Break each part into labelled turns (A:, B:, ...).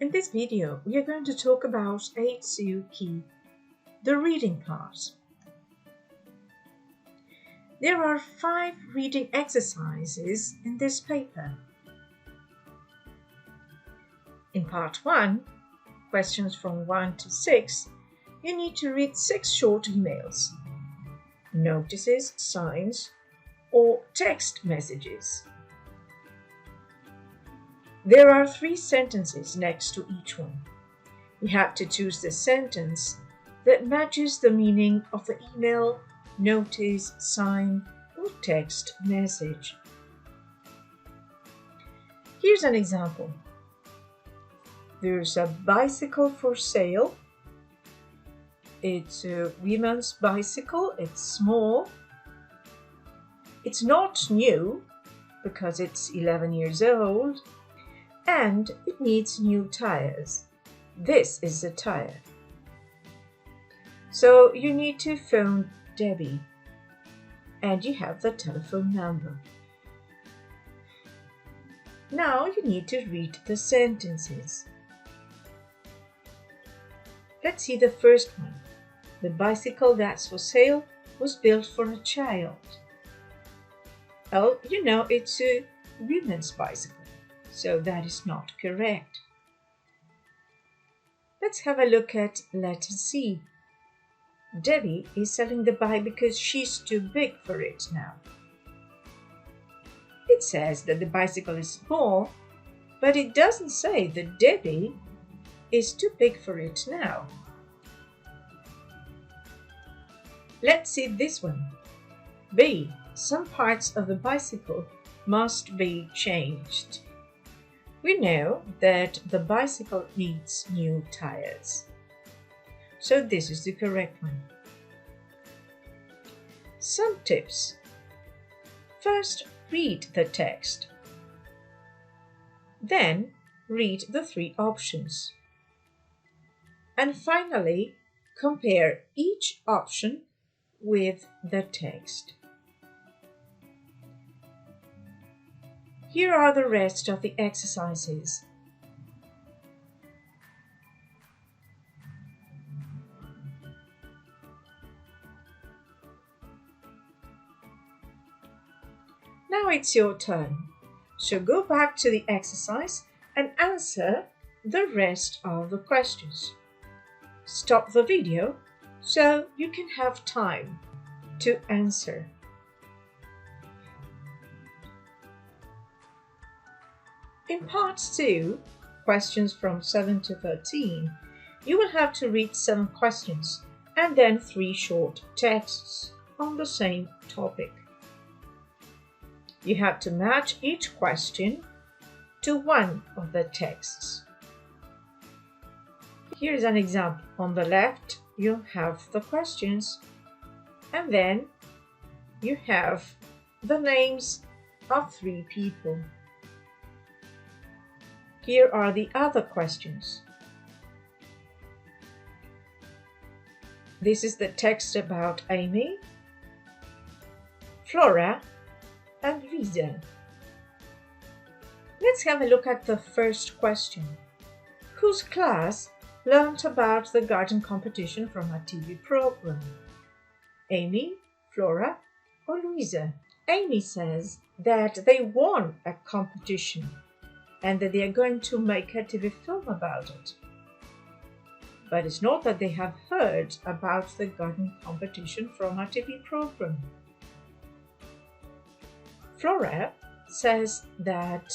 A: In this video, we are going to talk about Eitsuki, the reading part. There are 5 reading exercises in this paper. In part 1, questions from 1 to 6, you need to read 6 short emails, notices, signs, or text messages. There are 3 sentences next to each one. You have to choose the sentence that matches the meaning of the email, notice, sign, or text message. Here's an example. There's a bicycle for sale. It's a women's bicycle. It's small. It's not new because it's 11 years old. And it needs new tires. This is the tire. So you need to phone Debbie, and you have the telephone number. Now you need to read the sentences. Let's see the first one. The bicycle that's for sale was built for a child. Oh, you know, it's a women's bicycle. So that is not correct. Let's have a look at letter C. Debbie is selling the bike because she's too big for it now. It says that the bicycle is small, but it doesn't say that Debbie is too big for it now. Let's see this one. B. Some parts of the bicycle must be changed. We know that the bicycle needs new tires. So this is the correct one. Some tips. First, read the text. Then, read the 3 options. And finally, compare each option with the text. Here are the rest of the exercises. Now it's your turn. So go back to the exercise and answer the rest of the questions. Stop the video so you can have time to answer. In part 2, questions from 7 to 13, you will have to read 7 questions and then 3 short texts on the same topic. You have to match each question to one of the texts. Here's an example. On the left, you have the questions, and then you have the names of 3 people. Here are the other questions. This is the text about Amy, Flora, and Lisa. Let's have a look at the first question. Whose class learned about the garden competition from a TV program? Amy, Flora, or Louisa? Amy says that they won a competition and that they are going to make a TV film about it. But it's not that they have heard about the garden competition from a TV program. Flora says that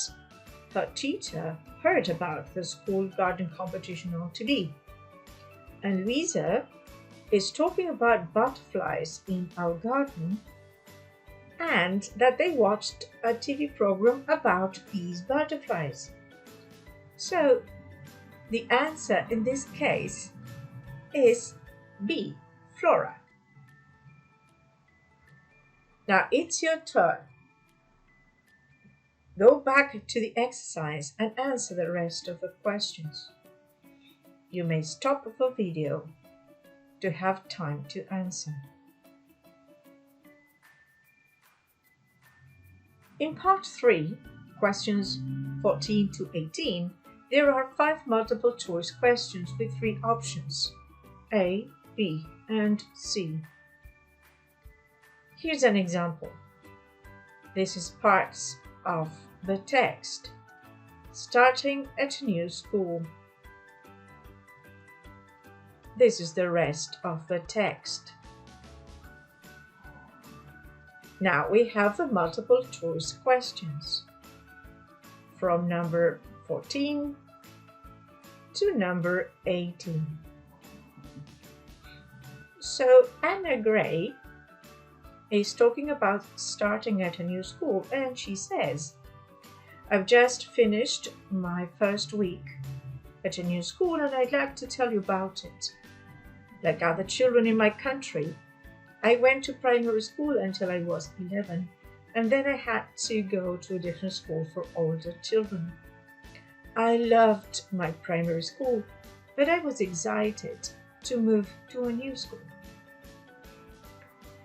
A: her teacher heard about the school garden competition on TV. And Louisa is talking about butterflies in our garden and that they watched a TV program about these butterflies. So, the answer in this case is B, Flora. Now it's your turn. Go back to the exercise and answer the rest of the questions. You may stop the video to have time to answer. In part 3, questions 14 to 18, There are 5 multiple choice questions with 3 options: A, B, and C. Here's an example. This is parts of the text. Starting at a new school. This is the rest of the text. Now we have the multiple choice questions from number 14 to number 18. So Anna Gray is talking about starting at a new school, and she says, I've just finished my first week at a new school and I'd like to tell you about it. Like other children in my country, I went to primary school until I was 11, and then I had to go to a different school for older children. I loved my primary school, but I was excited to move to a new school.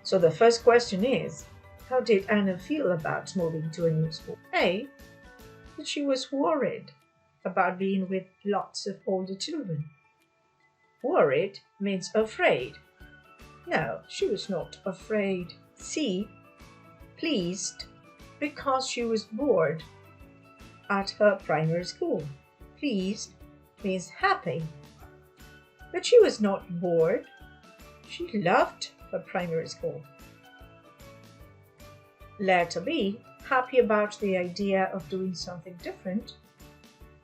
A: So the first question is, how did Anna feel about moving to a new school? A, that she was worried about being with lots of older children. Worried means afraid. No, she was not afraid. C, pleased because she was bored at her primary school. Pleased means happy. But she was not bored. She loved her primary school. Letter B, happy about the idea of doing something different.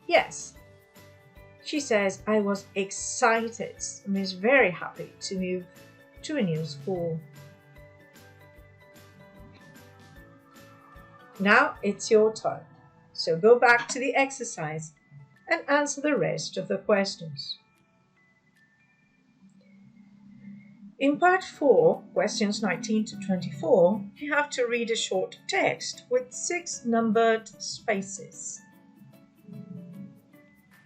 A: Yes. She says, I was excited and was very happy to move to a new school. Now it's your turn. So go back to the exercise and answer the rest of the questions. In part 4, questions 19 to 24, you have to read a short text with 6 numbered spaces.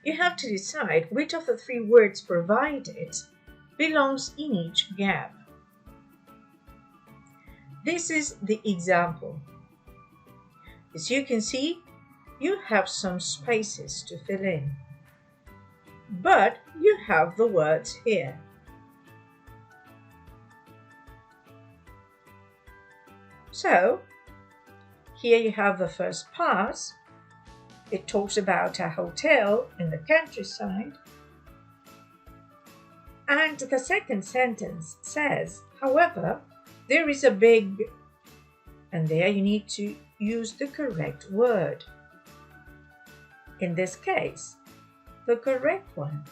A: You have to decide which of the 3 words provided belongs in each gap. This is the example. As you can see, you have some spaces to fill in, but you have the words here. So, here you have the first part. It talks about a hotel in the countryside. And the second sentence says, however, there is a big, and there you need to use the correct word. In this case, the correct one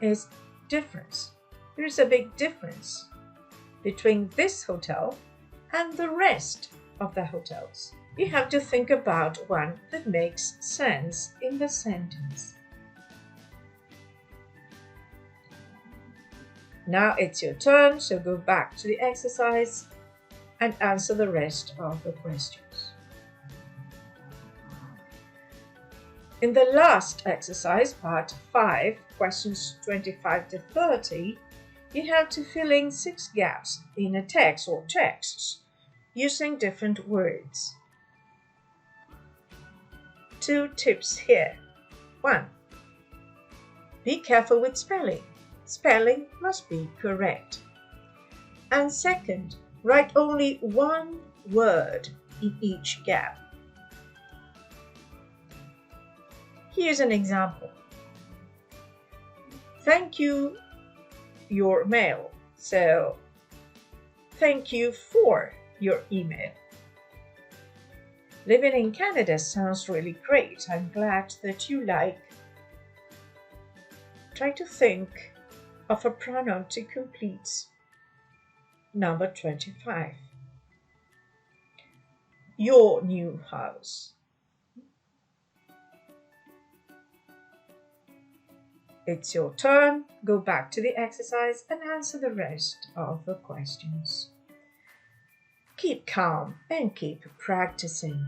A: is difference. There is a big difference between this hotel and the rest of the hotels. You have to think about one that makes sense in the sentence. Now it's your turn, so go back to the exercise and answer the rest of the questions. In the last exercise, part 5, questions 25 to 30, you have to fill in 6 gaps in a text or texts using different words. 2 tips here. 1. Be careful with spelling. Spelling must be correct. And second, write only 1 word in each gap. Here's an example. Thank you, your mail. So, thank you for your email. Living in Canada sounds really great. I'm glad that you like. Try to think of a pronoun to complete number 25. Your new house. It's your turn. Go back to the exercise and answer the rest of the questions. Keep calm and keep practicing.